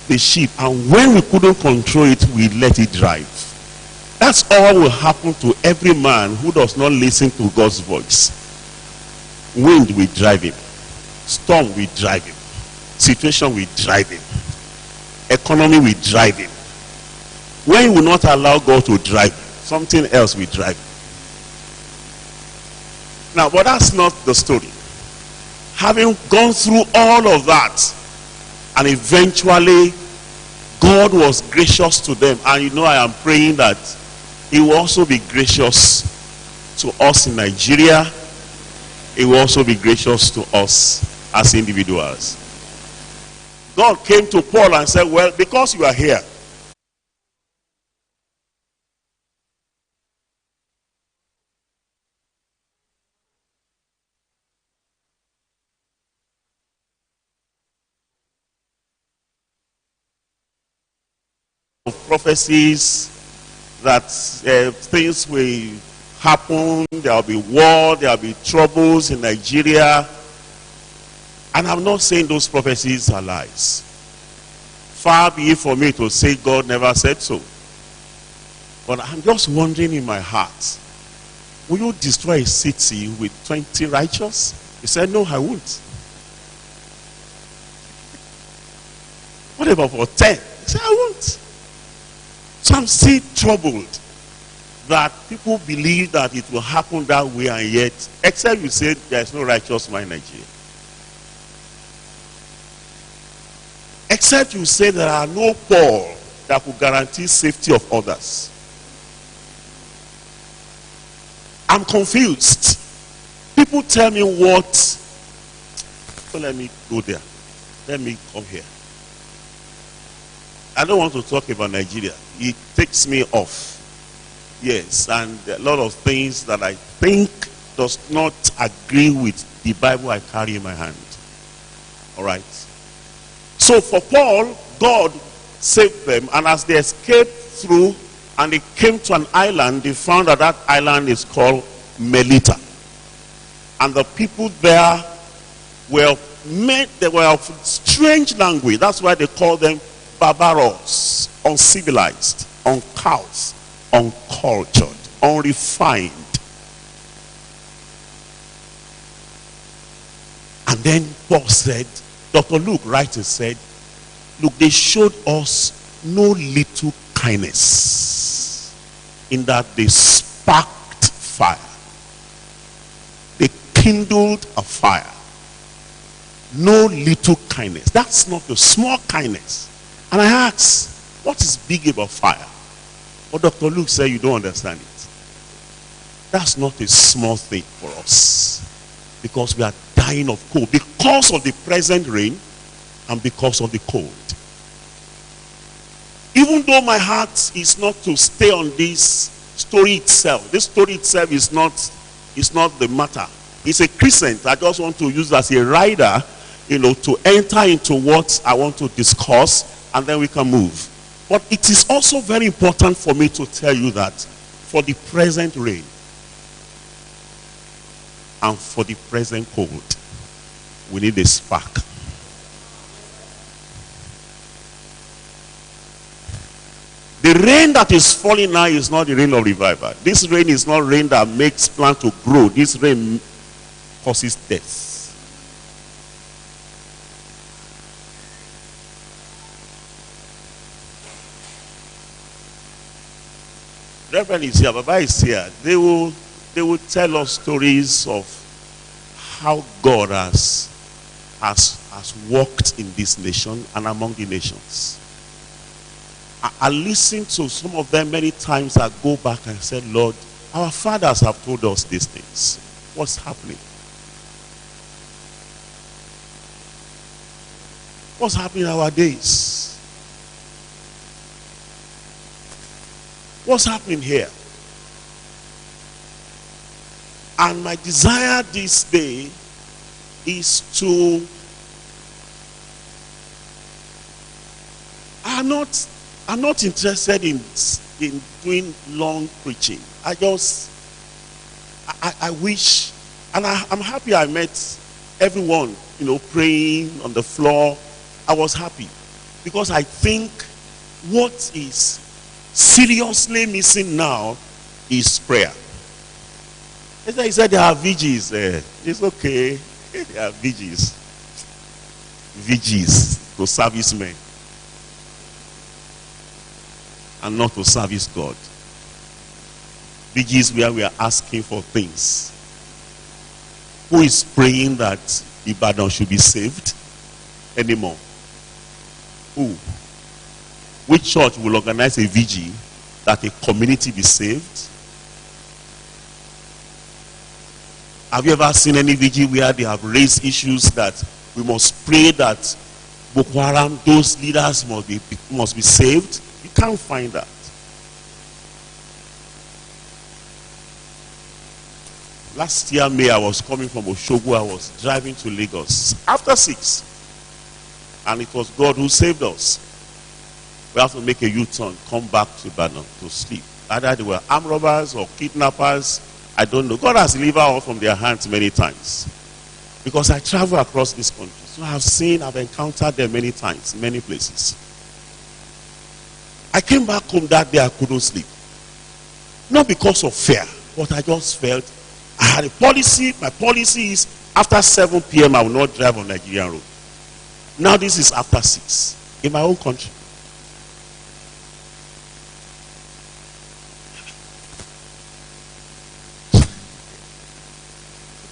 the ship, and when we couldn't control it, we let it drive. That's all will happen to every man who does not listen to God's voice. Wind will drive him. Storm will drive him. Situation will drive him. Economy will drive him. When you will not allow God to drive, something else will drive him. Now, but that's not the story. Having gone through all of that, and eventually God was gracious to them. And you know, I am praying that he will also be gracious to us in Nigeria. He will also be gracious to us as individuals. God came to Paul and said, well, because you are here, prophecies that things will happen, there will be war, there will be troubles in Nigeria. And I'm not saying those prophecies are lies. Far be it for me to say God never said so. But I'm just wondering in my heart, will you destroy a city with 20 righteous? He said, no, I won't. What about for 10? He said, I won't. So I'm still troubled that people believe that it will happen that way, and yet, except you say there is no righteous man in Nigeria. Except you say there are no Paul that will guarantee safety of others. I'm confused. People tell me what. So let me go there. Let me come here. I don't want to talk about Nigeria. It takes me off. Yes, and a lot of things that I think does not agree with the Bible I carry in my hand. All right. So for Paul, God saved them, and as they escaped through and they came to an island, they found that that island is called Melita. And the people there were they were of strange language. That's why they call them barbaros, uncivilized, uncouth, uncultured, unrefined. And then Paul said, Dr. Luke writes and said, look, they showed us no little kindness in that they sparked fire. They kindled a fire. No little kindness. That's not a small kindness. And I asked, what is big about fire? But Dr. Luke said, you don't understand it. That's not a small thing for us. Because we are dying of cold. Because of the present rain and because of the cold. Even though my heart is not to stay on this story itself. This story itself is not the matter. It's a crescent. I just want to use as a rider, to enter into what I want to discuss, and then we can move. But it is also very important for me to tell you that for the present rain and for the present cold, we need a spark. The rain that is falling now is not the rain of revival. This rain is not rain that makes plants to grow. This rain causes death. Reverend is here, Baba is here. They will tell us stories of how God has worked in this nation and among the nations. I listened to some of them many times. I go back and said, Lord, our fathers have told us these things. What's happening? What's happening nowadays? What's happening here? And my desire this day is to I'm not interested in doing long preaching. I wish, and I'm happy I met everyone, praying on the floor. I was happy. Because I think what is seriously missing now is prayer. He said there are VGs there. It's okay. There are VGs. VGs to servicemen. And not to service God. VGs where we are asking for things. Who is praying that Ibadan should be saved anymore? Who? Which church will organize a VG that a community be saved? Have you ever seen any VG where they have raised issues that we must pray that Boko Haram, those leaders must be saved? You can't find that. Last year, May, I was coming from Oshogo. I was driving to Lagos after 6. And it was God who saved us. We have to make a U-turn, come back to Ibadan to sleep. Either they were armed robbers or kidnappers. I don't know. God has delivered us from their hands many times. Because I travel across this country. So I've encountered them many times, in many places. I came back home that day, I couldn't sleep. Not because of fear, but I just felt I had a policy. My policy is after 7 p.m. I will not drive on Nigerian road. Now this is after 6 in my own country.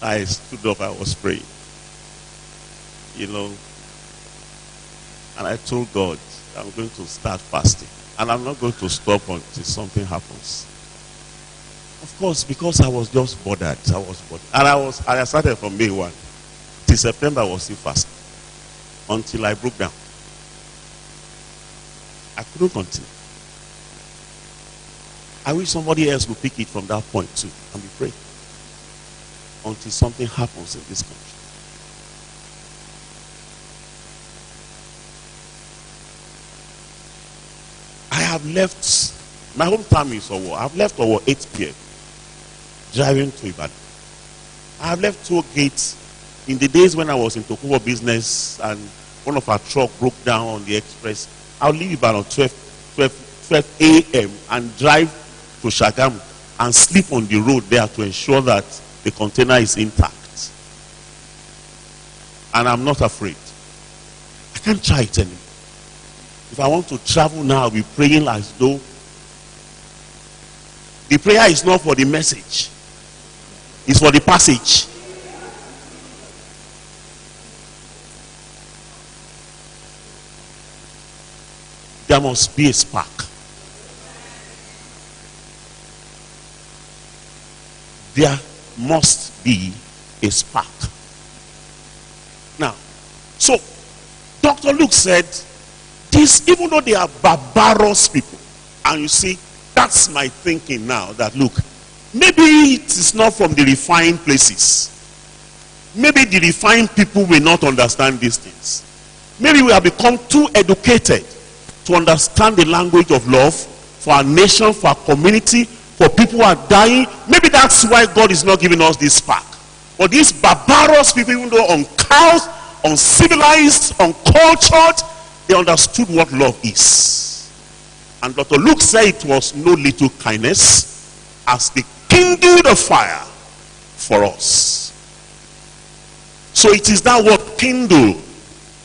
I stood up, I was praying. And I told God, I'm going to start fasting. And I'm not going to stop until something happens. Of course, because I was just bothered. And I started from May 1. Till September, I was still fasting. Until I broke down. I couldn't continue. I wish somebody else would pick it from that point too and be praying. Until something happens in this country. I have left, my hometown is Owo. I've left Owo 8 p.m. driving to Ibadan. I have left toll gates in the days when I was in Tokubo business and one of our truck broke down on the express. I'll leave Ibadan 12 a.m. and drive to Shagamu and sleep on the road there to ensure that the container is intact. And I'm not afraid. I can't try it anymore. If I want to travel now, I'll be praying as though the prayer is not for the message. It's for the passage. There must be a spark. There must be a spark. Now, so Dr. Luke said, this, even though they are barbarous people, and you see, that's my thinking now, that look, maybe it is not from the refined places. Maybe the refined people will not understand these things. Maybe we have become too educated to understand the language of love for our nation, for our community, for people who are dying. Maybe that's why God is not giving us this spark. But these barbarous people, even though uncouth, uncivilized, uncultured, they understood what love is. And Dr. Luke said it was no little kindness as they kindled a fire for us. So it is that word kindle,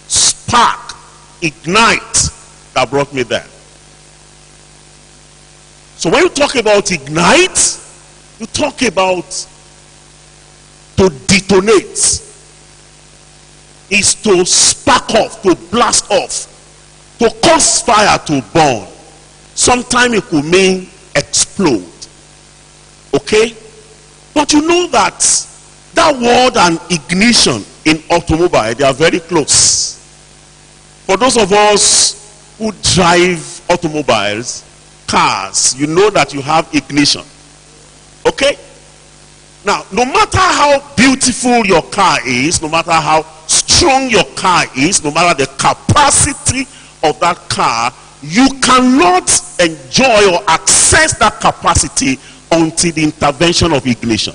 spark, ignite that brought me there. So when you talk about ignite, you talk about to detonate. Is to spark off, to blast off, to cause fire to burn. Sometimes it could mean explode. Okay? But you know that word and ignition in automobile, they are very close. For those of us who drive automobiles, cars, you know that you have ignition. Okay? Now, no matter how beautiful your car is, no matter how strong your car is, no matter the capacity of that car, you cannot enjoy or access that capacity until the intervention of ignition.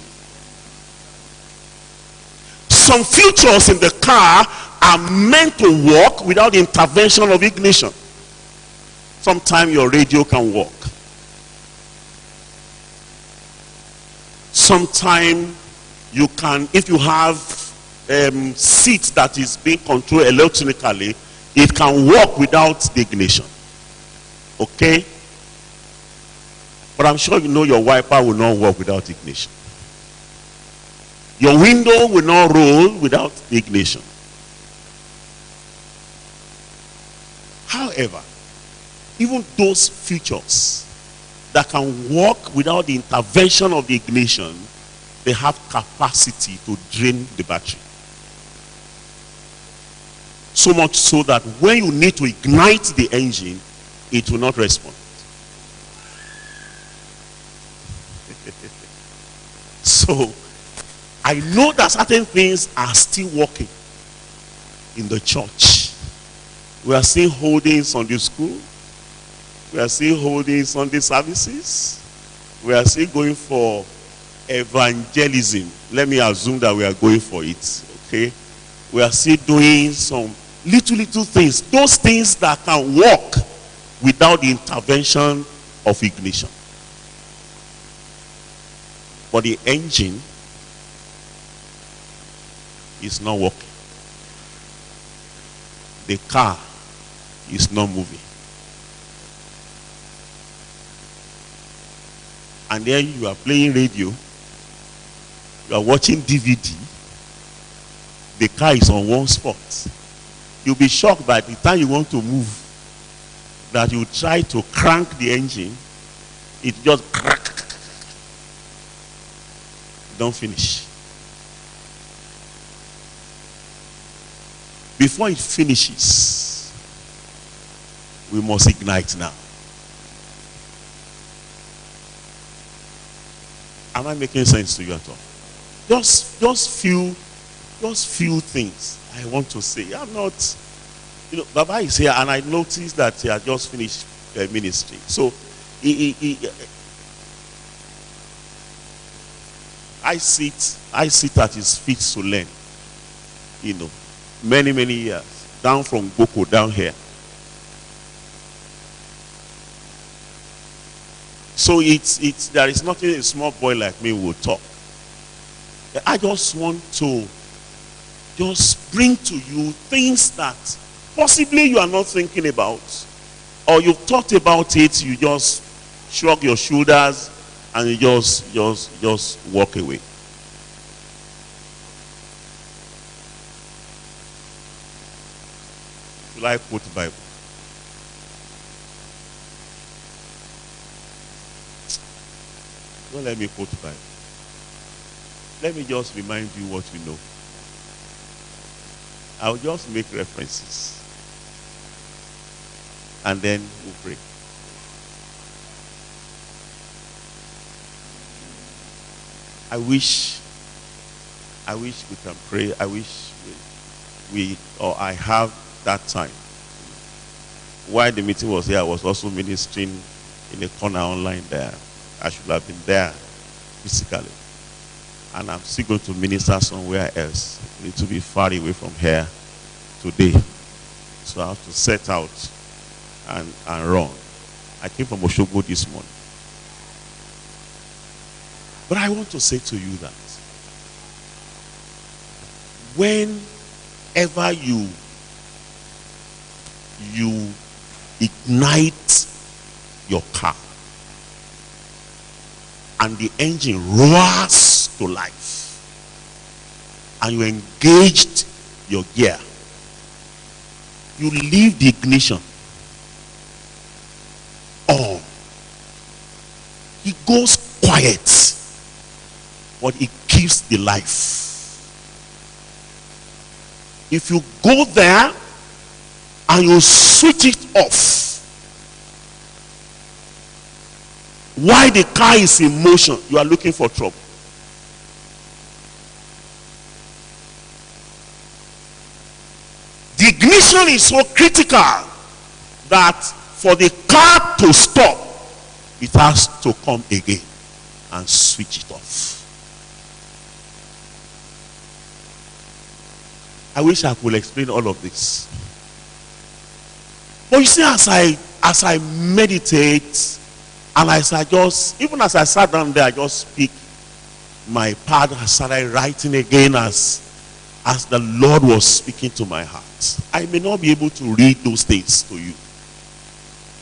Some features in the car are meant to work without the intervention of ignition. Sometimes your radio can work. Sometimes you can, if you have seat that is being controlled electronically, it can work without the ignition. Okay? But I'm sure you know your wiper will not work without ignition. Your window will not roll without the ignition. However, even those features that can work without the intervention of the ignition, they have capacity to drain the battery. So much so that when you need to ignite the engine, it will not respond. So, I know that certain things are still working in the church. We are still holding Sunday school. We are still holding Sunday services. We are still going for evangelism. Let me assume that we are going for it. Okay? We are still doing some little things. Those things that can work without the intervention of ignition. But the engine is not working. The car is not moving. And then you are playing radio, you are watching DVD, the car is on one spot. You'll be shocked by the time you want to move that you try to crank the engine, it just crack. Don't finish. Before it finishes, we must ignite now. Am I making sense to you at all? Just few things I want to say. I'm not, Baba is here, and I noticed that he had just finished ministry. So I sit at his feet to learn. Many years down from Boko down here. So there is nothing a small boy like me will talk. I just want to just bring to you things that possibly you are not thinking about, or you've thought about it, you just shrug your shoulders and you just walk away. Will I quote the Bible? Don't let me quote the Bible. Let me just remind you what you know. I'll just make references. And then we'll pray. I wish we can pray. I wish I have that time. While the meeting was here, I was also ministering in a corner online there. I should have been there physically. And I'm still going to minister somewhere else. I need to be far away from here today. So I have to set out and run. I came from Oshogo this morning. But I want to say to you that whenever you ignite your car and the engine roars to life and you engaged your gear, you leave the ignition on. It goes quiet, but it keeps the life. If you go there and you switch it off while the car is in motion, you are looking for trouble. The ignition is so critical that for the car to stop, it has to come again and switch it off. I wish I could explain all of this. But you see, as I meditate, and as I just, even as I sat down there, I just picked my pad and started writing again as the Lord was speaking to my heart. I may not be able to read those things to you,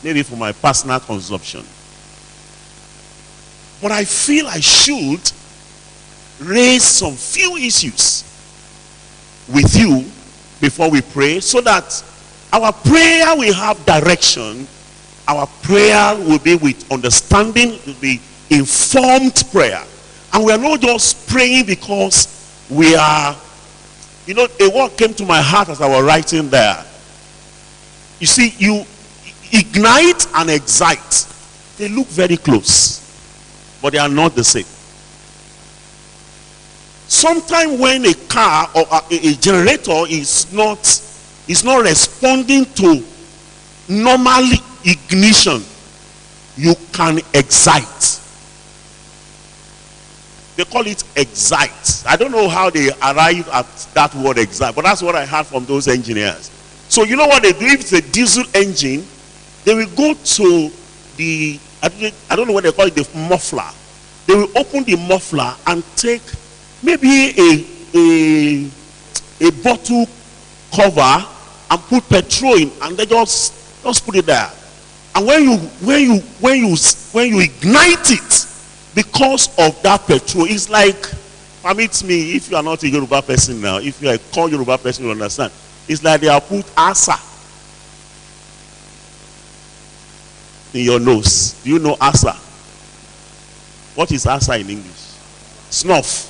maybe for my personal consumption. But I feel I should raise some few issues with you before we pray, so that our prayer will have direction. Our prayer will be with understanding, will be informed prayer. And we are not just praying because we are, you know, a word came to my heart as I was writing there. You see, you ignite and excite. They look very close, but they are not the same. Sometimes when a car or a generator is not responding to normal ignition, you can excite. They call it excite. I don't know how they arrive at that word excite, but that's what I heard from those engineers. So you know what they do? If it's a diesel engine, they will go to the, I don't know what they call it, the muffler. They will open the muffler and take maybe a bottle cover and put petrol in, and they just put it there. And when you ignite it, because of that petrol, it's like, permit me, if you are not a Yoruba person now, if you are a core Yoruba person, you understand. It's like they have put asa in your nose. Do you know asa? What is asa in English? Snuff.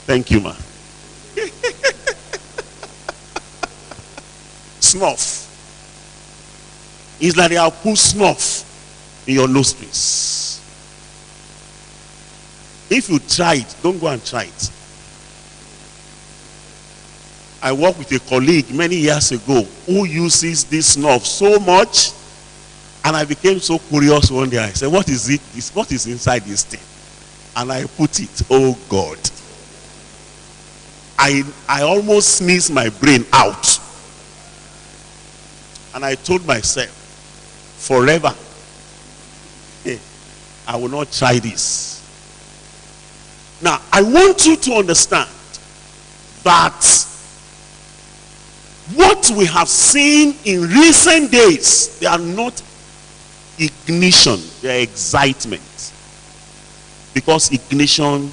Thank you, man. Snuff. It's like they have put snuff in your nostrils. If you try it, don't go and try it. I worked with a colleague many years ago who uses this snuff so much, and I became so curious one day. I said, what is it? What is inside this thing? And I put it. Oh God. I almost sneezed my brain out. And I told myself, forever, I will not try this. Now, I want you to understand that what we have seen in recent days, they are not ignition, they are excitement. Because ignition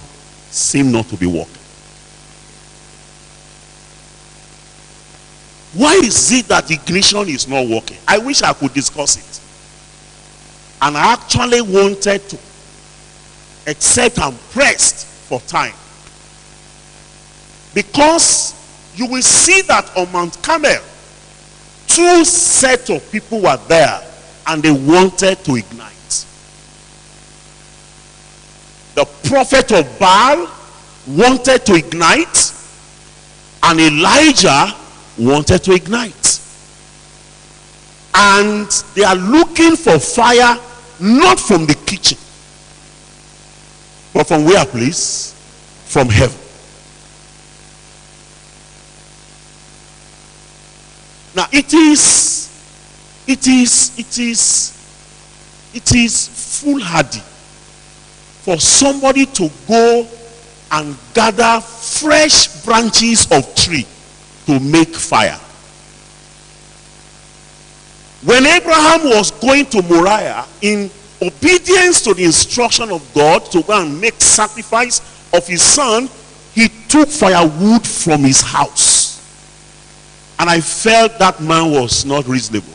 seems not to be working. Why is it that ignition is not working? I wish I could discuss it. And I actually wanted to, except I'm pressed for time. Because you will see that on Mount Carmel, two sets of people were there and they wanted to ignite. The prophet of Baal wanted to ignite, and Elijah wanted to ignite. And they are looking for fire not from the kitchen, but from where, please? From heaven. Now it is foolhardy for somebody to go and gather fresh branches of tree to make fire. When Abraham was going to Moriah, in obedience to the instruction of God to go and make sacrifice of his son, he took firewood from his house. And I felt that man was not reasonable.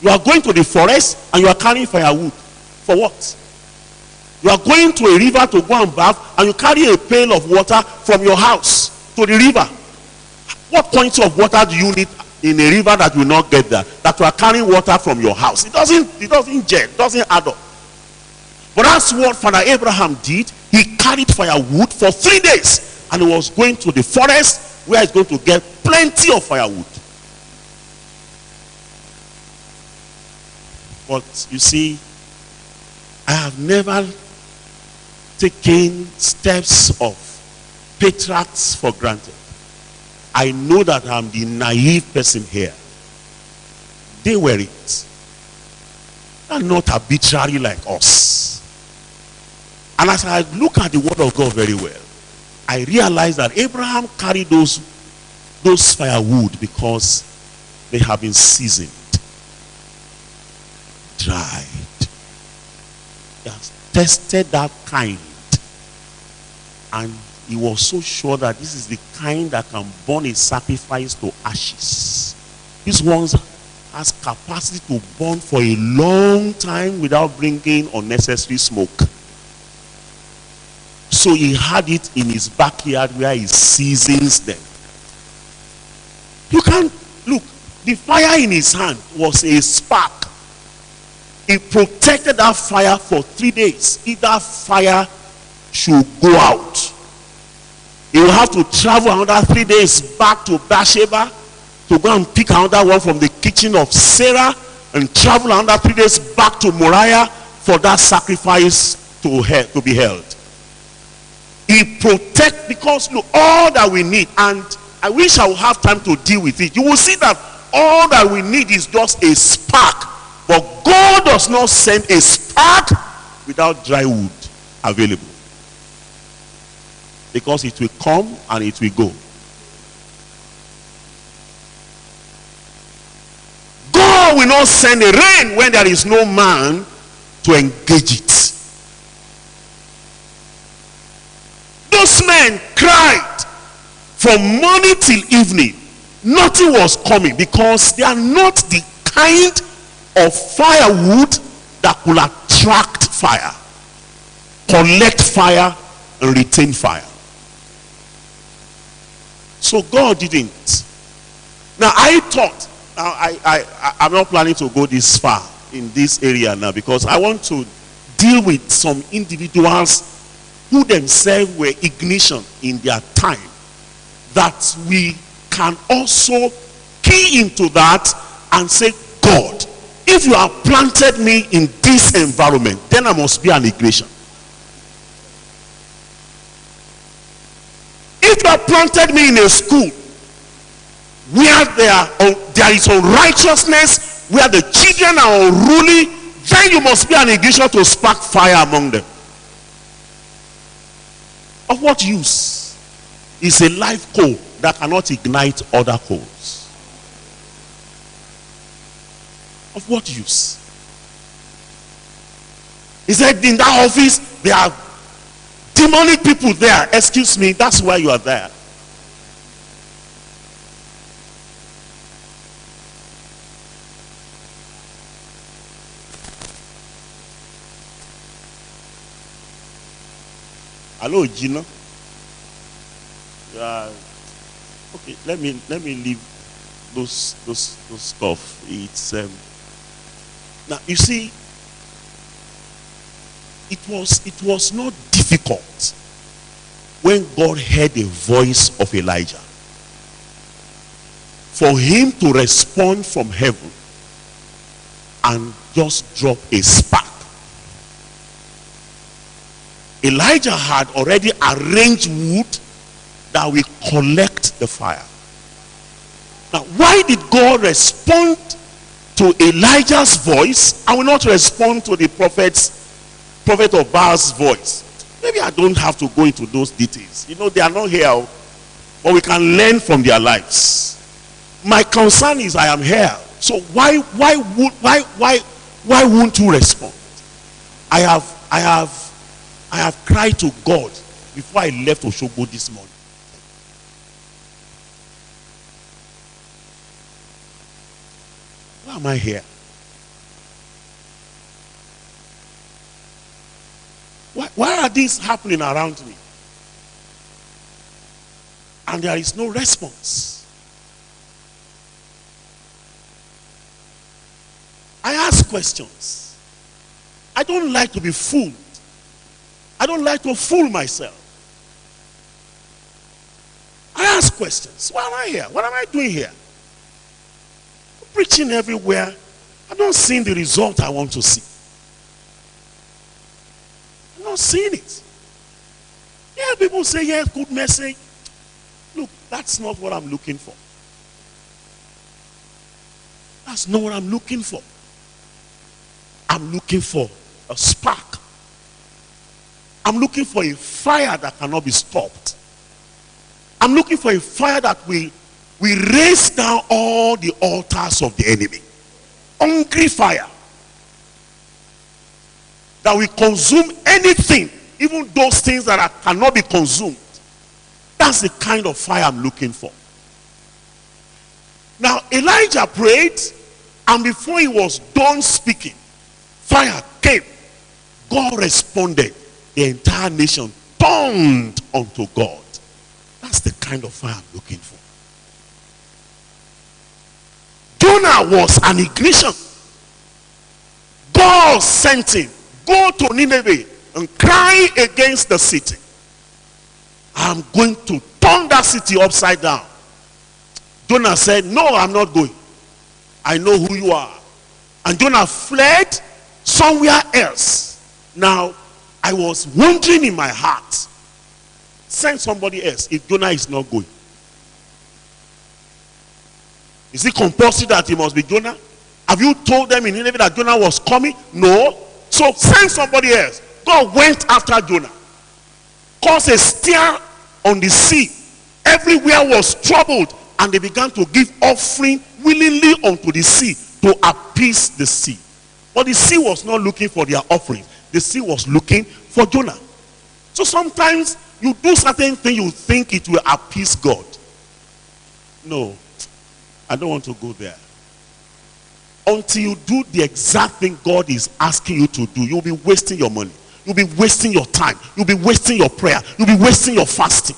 You are going to the forest and you are carrying firewood. For what? You are going to a river to go and bath and you carry a pail of water from your house to the river. What quantity of water do you need in a river that will not get there? That you are carrying water from your house. It doesn't gel, it doesn't add up. But that's what Father Abraham did. He carried firewood for 3 days and he was going to the forest where he's going to get plenty of firewood. But you see, I have never taken steps of patriarchs for granted. I know that I'm the naive person here. They were it. They're not arbitrary like us. And as I look at the word of God very well, I realize that Abraham carried those firewood because they have been seasoned, dried. He has tested that kind, and he was so sure that this is the kind that can burn a sacrifice to ashes. These ones has capacity to burn for a long time without bringing unnecessary smoke. So he had it in his backyard where he seasons them. You can't look, the fire in his hand was a spark. He protected that fire for 3 days. If that fire should go out, he will have to travel another 3 days back to Bathsheba to go and pick another one from the kitchen of Sarah, and travel another 3 days back to Moriah for that sacrifice to be held. He protect, because look, all that we need, and I wish I would have time to deal with it. You will see that all that we need is just a spark. But God does not send a spark without dry wood available. Because it will come and it will go. God will not send a rain when there is no man to engage it. Those men cried from morning till evening. Nothing was coming because they are not the kind of firewood that could attract fire, collect fire, and retain fire. So God didn't. Now I thought, I'm not planning to go this far in this area now, because I want to deal with some individuals who themselves were ignition in their time, that we can also key into that and say, God, if you have planted me in this environment, then I must be an ignition. If you have planted me in a school where there is unrighteousness, where the children are unruly, then you must be an ignition to spark fire among them. Of what use is a live coal that cannot ignite other coals? Of what use? He said, in that office there are demonic people there. Excuse me, that's why you are there. Hello, Gina. Okay, let me leave those stuff. It's now you see, it was not difficult when God heard the voice of Elijah for him to respond from heaven and just drop a spark. Elijah had already arranged wood that will collect the fire. Now, why did God respond to Elijah's voice and will not respond to the prophet of Baal's voice? Maybe I don't have to go into those details. You know, they are not here, but we can learn from their lives. My concern is I am here. So why won't you respond? I have cried to God before I left Oshogbo this morning. Why am I here? Why are these happening around me? And there is no response. I ask questions. I don't like to be fooled. I don't like to fool myself. I ask questions. Why am I here? What am I doing here? I'm preaching everywhere. I'm not seeing the result I want to see. I'm not seeing it. Yeah, people say, yeah, good message. Look, that's not what I'm looking for. That's not what I'm looking for. I'm looking for a spark. I'm looking for a fire that cannot be stopped. I'm looking for a fire that will raise down all the altars of the enemy. Hungry fire that will consume anything, even those things that cannot be consumed. That's the kind of fire I'm looking for. Now Elijah prayed, and before he was done speaking, fire came. God responded. The entire nation turned unto God. That's the kind of fire I'm looking for. Jonah was an ignition. God sent him. Go to Nineveh and cry against the city. I'm going to turn that city upside down. Jonah said, no, I'm not going. I know who you are. And Jonah fled somewhere else. Now, I was wondering in my heart, send somebody else if Jonah is not going. Is it compulsory that it must be Jonah? Have you told them in Nineveh that Jonah was coming? No. So send somebody else. God went after Jonah. Caused a stir on the sea. Everywhere was troubled, and they began to give offering willingly unto the sea to appease the sea. But the sea was not looking for their offerings. The sea was looking for Jonah. So sometimes you do certain things, you think it will appease God. No, I don't want to go there. Until you do the exact thing God is asking you to do, you'll be wasting your money. You'll be wasting your time. You'll be wasting your prayer. You'll be wasting your fasting.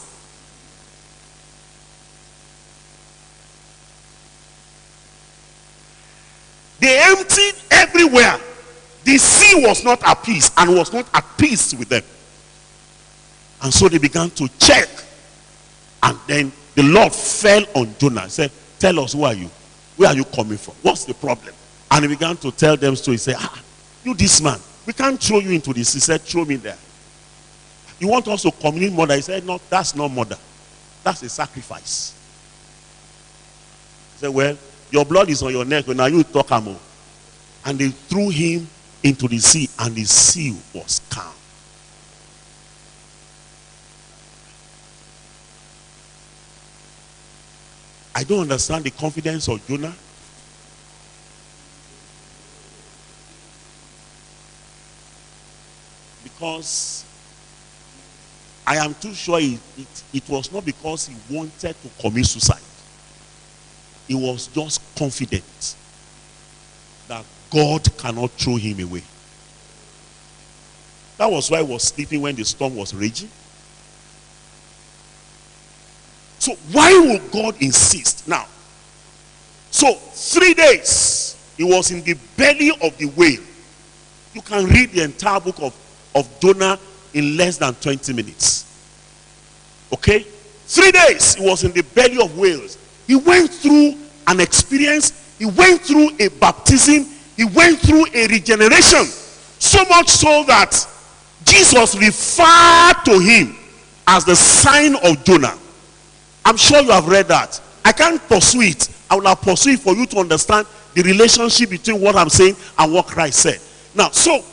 They emptied everywhere. The sea was not appeased and was not appeased with them. And so they began to check. And then the Lord fell on Jonah and said, tell us, who are you? Where are you coming from? What's the problem? And he began to tell them so. He said, you this man, we can't throw you into this. He said, throw me there. You want us to commit murder? He said, no, that's not murder. That's a sacrifice. He said, well, your blood is on your neck, but now you talk more. And they threw him into the sea, and the sea was calm. I don't understand the confidence of Jonah. Because I am too sure it was not because he wanted to commit suicide. He was just confident that God cannot throw him away. That was why he was sleeping when the storm was raging. So why would God insist? Now, so 3 days he was in the belly of the whale. You can read the entire book of Jonah in less than 20 minutes. Okay? 3 days he was in the belly of whales. He went through an experience. He went through a baptism. He went through a regeneration. So much so that Jesus referred to him as the sign of Jonah. I'm sure you have read that. I can't pursue it. I will have pursued it for you to understand the relationship between what I'm saying and what Christ said. Now, so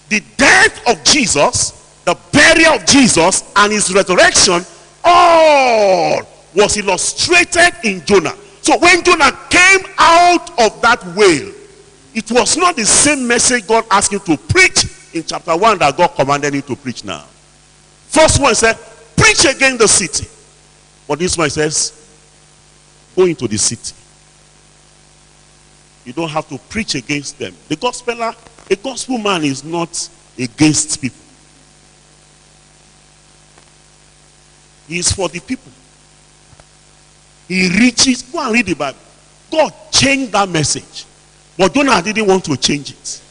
the death of Jesus, the burial of Jesus, and his resurrection, all was illustrated in Jonah. So when Jonah came out of that whale, it was not the same message God asked him to preach in chapter 1 that God commanded him to preach now. First one said, preach against the city. But this one says, go into the city. You don't have to preach against them. A gospel man is not against people. He is for the people. He reaches. Go and read the Bible. God changed that message. But Jonah didn't want to change it.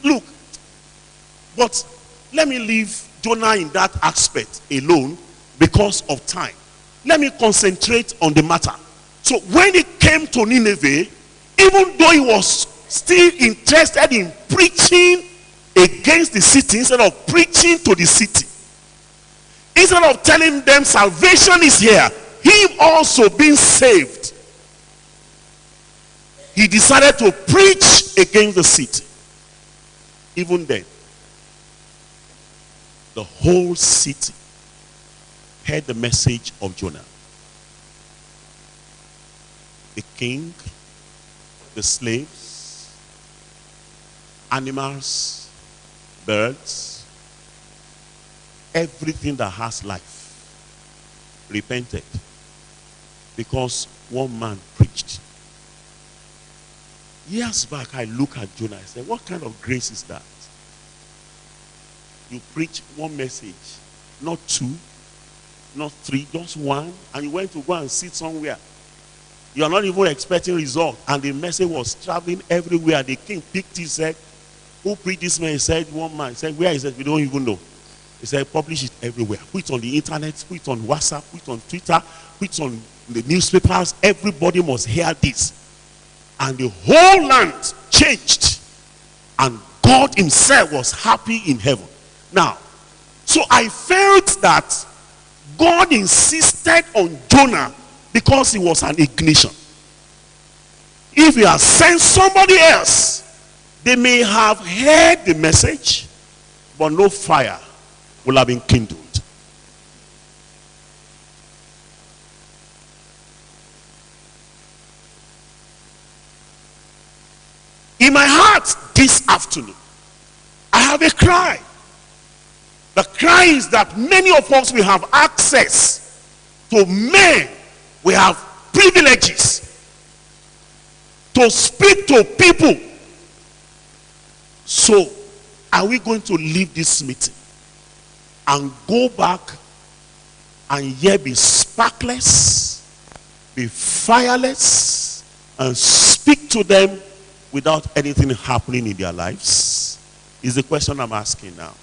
Look, but let me leave Jonah in that aspect alone because of time. Let me concentrate on the matter. So when he came to Nineveh, even though he was still interested in preaching against the city instead of preaching to the city, Instead of telling them salvation is here, him also being saved, he decided to preach against the city. Even then, the whole city heard the message of Jonah. The king, the slaves, animals, birds, everything that has life repented because one man preached. Years back, I look at Jonah and say, what kind of grace is that? You preach one message, not two, not three, just one, and you went to go and sit somewhere. You are not even expecting result, and the message was traveling everywhere. The king picked his head. Who preached this man? He said, one man. He said, where is it? We don't even know. He said, publish it everywhere. Put it on the internet, put it on WhatsApp, put it on Twitter, put it on the newspapers. Everybody must hear this. And the whole land changed. And God himself was happy in heaven. Now, so I felt that God insisted on Jonah because he was an ignition. If he had sent somebody else, they may have heard the message, but no fire will have been kindled. In my heart this afternoon, I have a cry. The cry is that many of us will have access to men. We have privileges to speak to people. So, are we going to leave this meeting and go back and yet be sparkless, be fireless, and speak to them without anything happening in their lives? Is the question I'm asking now.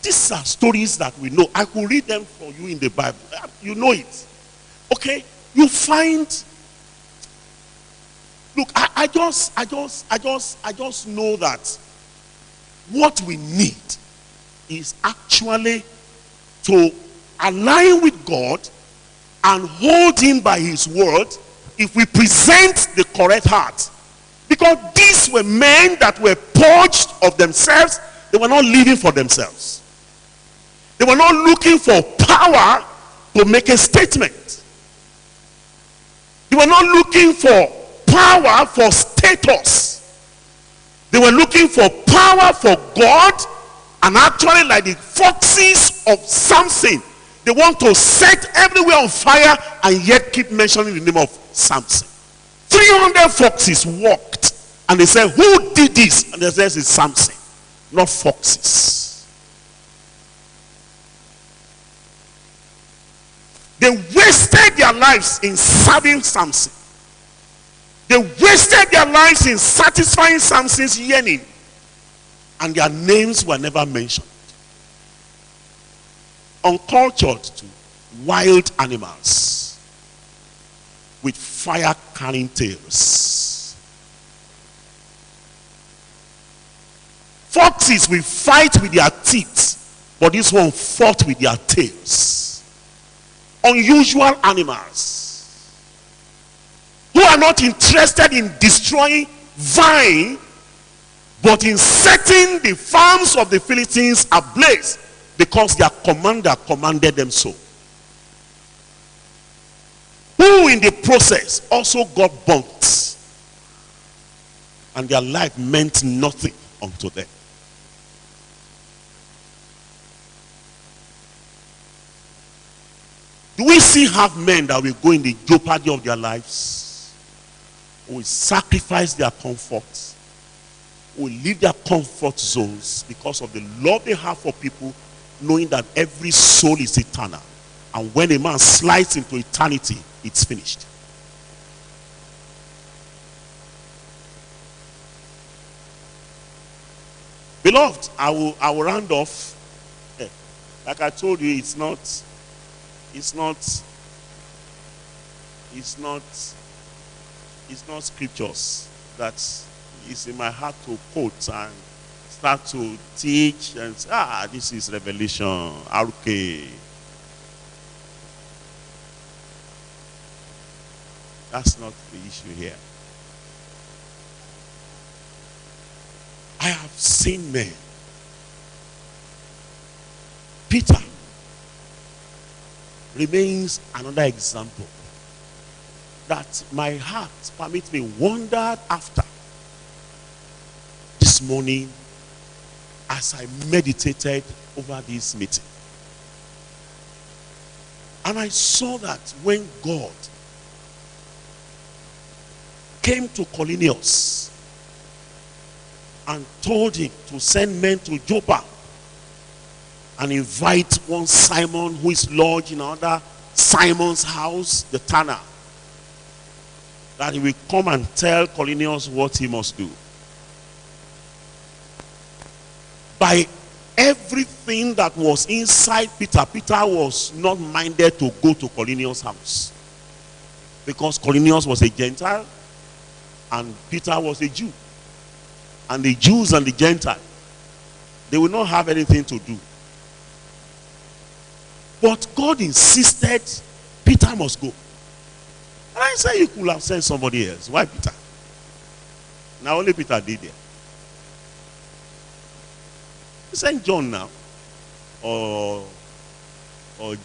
These are stories that we know. I could read them for you in the Bible. You know it. Okay? You find, look, I just know that what we need is actually to align with God and hold him by his word if we present the correct heart. Because these were men that were purged of themselves. They were not living for themselves. They were not looking for power to make a statement. They were not looking for power for status. They were looking for power for God. And actually, like the foxes of Samson, they want to set everywhere on fire and yet keep mentioning the name of Samson. 300 foxes walked and they said, who did this? And they said, it's Samson, not foxes. They wasted their lives in serving Samson. They wasted their lives in satisfying Samson's yearning. And their names were never mentioned. Uncultured to wild animals with fire-carrying tails. Foxes will fight with their teeth, but this one fought with their tails. Unusual animals who are not interested in destroying vine, but in setting the farms of the Philistines ablaze because their commander commanded them so. Who in the process also got burnt, and their life meant nothing unto them. Do we still have men that will go in the jeopardy of their lives? Who will sacrifice their comforts? Who will leave their comfort zones because of the love they have for people, knowing that every soul is eternal. And when a man slides into eternity, it's finished. Beloved, I will round off. Like I told you, it's not scriptures that is in my heart to quote and start to teach and say, this is revelation, RK. That's not the issue here. I have seen men. Peter remains another example that my heart permits me wondered after this morning as I meditated over this meeting. And I saw that when God came to Cornelius and told him to send men to Joppa and invite one Simon who is lodged in another Simon's house, the tanner, that he will come and tell Cornelius what he must do. By everything that was inside Peter, Peter was not minded to go to Cornelius' house, because Cornelius was a Gentile and Peter was a Jew. And the Jews and the Gentiles, they will not have anything to do. But God insisted Peter must go. And I said, you could have sent somebody else. Why Peter? Now only Peter did it. Send John now, or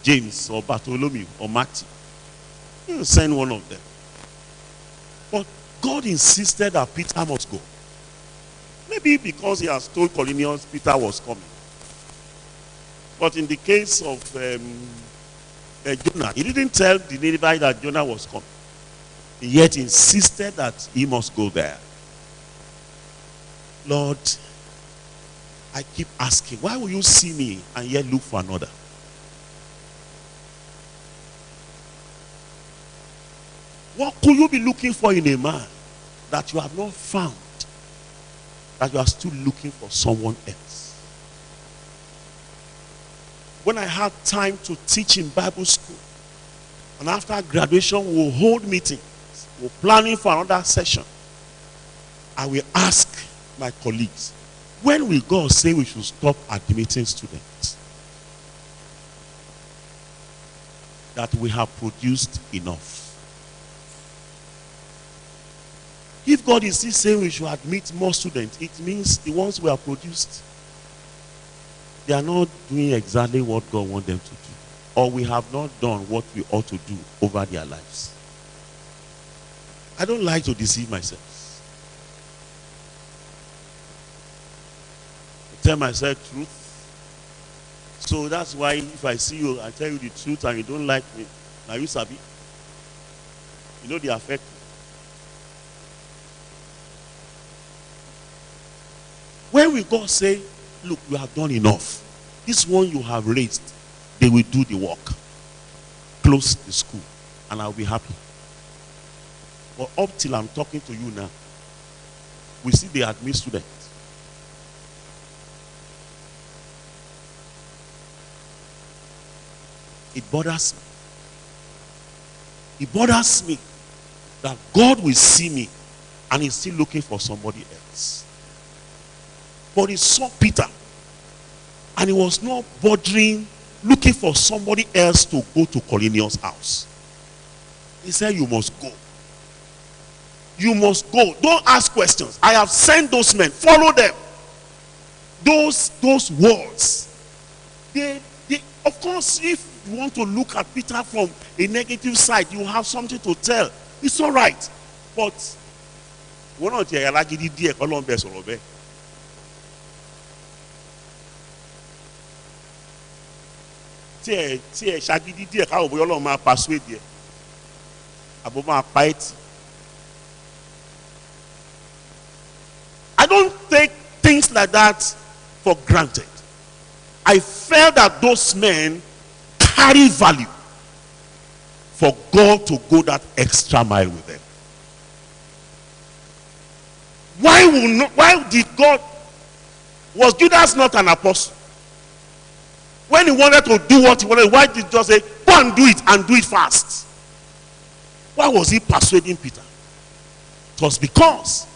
James, or Bartholomew, or Matthew. You send one of them. But God insisted that Peter must go. Maybe because he has told Cornelius Peter was coming. But in the case of Jonah, he didn't tell the Nineveh that Jonah was coming. He yet insisted that he must go there. Lord, I keep asking, why will you see me and yet look for another? What could you be looking for in a man that you have not found, that you are still looking for someone else? When I had time to teach in Bible school, and after graduation we'll hold meetings, we're planning for another session, I will ask my colleagues, when will God say we should stop admitting students? That we have produced enough. If God is still saying we should admit more students, it means the ones we have produced, they are not doing exactly what God wants them to do. Or we have not done what we ought to do over their lives. I don't like to deceive myself. I tell myself truth. So that's why if I see you, I tell you the truth and you don't like me, now you sabi. You know the effect. When will God say, look, you have done enough. This one you have raised, they will do the work. Close the school, and I'll be happy. But up till I'm talking to you now, we see they admit students. It bothers me. It bothers me that God will see me and he's still looking for somebody else. But he saw Peter and he was not bothering looking for somebody else to go to Cornelius' house. He said, you must go. You must go. Don't ask questions. I have sent those men. Follow them. Those words. They, of course, if you want to look at Peter from a negative side, you have something to tell. It's all right. But we're not here. Ṣagídí díẹ̀ káwọ̀ bóyá Ọlọ́run máa persuade ẹ̀ àbò máa pa ẹ́ tì. I don't take things like that for granted. I felt that those men carry value for God to go that extra mile with them. Why did God? Was Judas not an apostle? When he wanted to do what he wanted, why did he just say, go and do it fast? Why was he persuading Peter? It was because